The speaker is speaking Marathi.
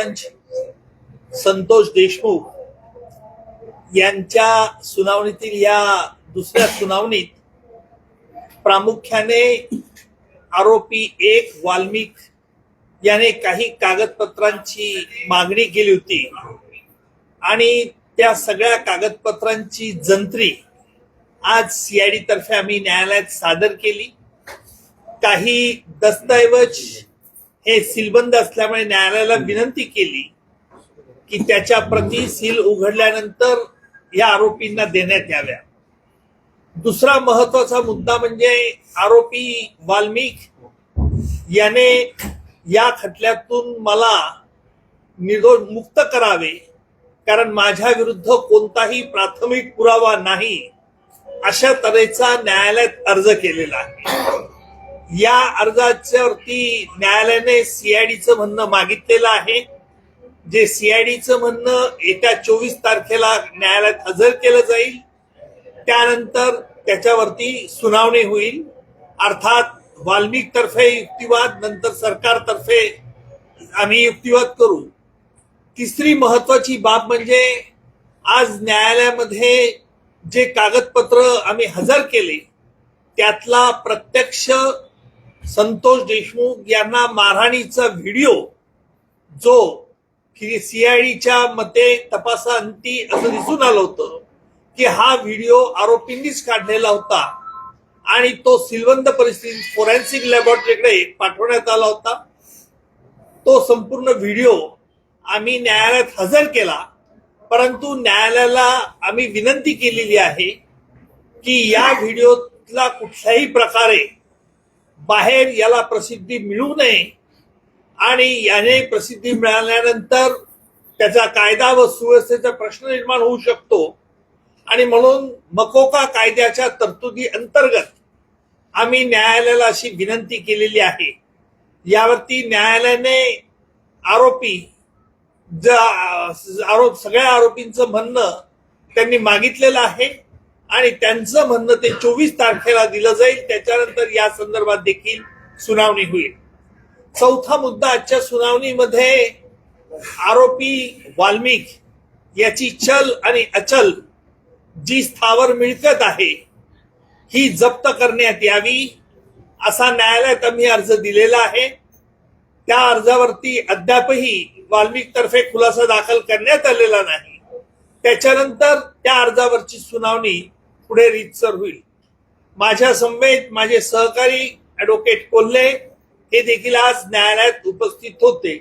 सरपंच संतोष देशमुख यांच्या सुनावणीतील या दुसऱ्या सुनावणीत प्रामुख्याने आरोपी एक वाल्मिक याने काही कागदपत्रांची मागणी केली होती आणि त्या सगळ्या कागदपत्रांची जंत्री आज सीआयडी तर्फे आम्ही न्यायालयात सादर केली। काही दस्तऐवज हे सीलबंद असल्यामुळे न्यायालयाला विनंती केली की त्याच्या प्रती सील उघडल्यानंतर या आरोपींना देण्यात याव्या। दुसरा महत्वाचा मुद्दा म्हणजे आरोपी वाल्मिक याने या खटल्यातून मला निर्दोष मुक्त करावे, कारण माझ्या विरुद्ध कोणताही प्राथमिक पुरावा नाही अशा तऱ्हेचा न्यायालयात अर्ज केलेला आहे। या अर्जावरती न्यायालयाने सीआयडीचं म्हणणं मागितलेलं आहे, जे सीआयडीचं म्हणणं येत्या 24 तारखेला न्यायालयात हजर केलं जाईल। त्यानंतर त्याच्यावरती सुनावणी होईल। अर्थात वाल्मिक तर्फे युक्तिवाद, नंतर सरकारतर्फे आम्ही युक्तिवाद करू। तिसरी महत्वाची बाब म्हणजे आज न्यायालयामध्ये जे कागदपत्र आम्ही हजर केले त्यातला प्रत्यक्ष संतोष देशमुख यांना मारहाणीचा व्हिडिओ, जो सीआयडीच्या मते तपासाअंती असं दिसून आलं होतं की हा व्हिडिओ आरोपींनीच काढलेला होता आणि तो सीलबंद परिस्थितीत फोरेन्सिक लॅबोरेटरीकडे पाठवण्यात आला होता। तो संपूर्ण व्हिडिओ आम्ही न्यायालयात हजर केला, परंतु न्यायालयाला आम्ही विनंती केलेली आहे की या व्हिडिओला कुठल्याही प्रकारे बाहेर याला प्रसिद्धी मिळू नये आणि याने प्रसिद्धी मिळाल्यानंतर त्याचा कायदा व सुव्यवस्थेचा प्रश्न निर्माण होऊ शकतो आणि म्हणून मकोका कायद्याच्या तरतुदी अंतर्गत आम्ही न्यायालयाला अशी विनंती केलेली आहे। यावरती न्यायालयाने सगळ्या आरोपींचं म्हणणं त्यांनी मागितलेलं आहे आणि त्यांचं म्हणणं ते 24 तारखेला दिलं जाईल। त्याच्यानंतर या संदर्भात देखील सुनावणी होईल। चौथा मुद्दा आजच्या सुनावणीमध्ये आरोपी वाल्मिक याची चल आणि अचल जी स्थावर मिळकत आहे ही जप्त करण्यात यावी असा न्यायालयात आम्ही अर्ज दिलेला आहे। त्या अर्जावरती अद्यापही वाल्मिक तर्फे खुलासा दाखल करण्यात आलेला नाही। त्याच्यानंतर त्या अर्जावरची सुनावणी पुढे रीतसर होईल। माझ्या समवेत माझे सहकारी ऍडव्होकेट कोल्हे हे देखील आज न्यायालयात उपस्थित होते।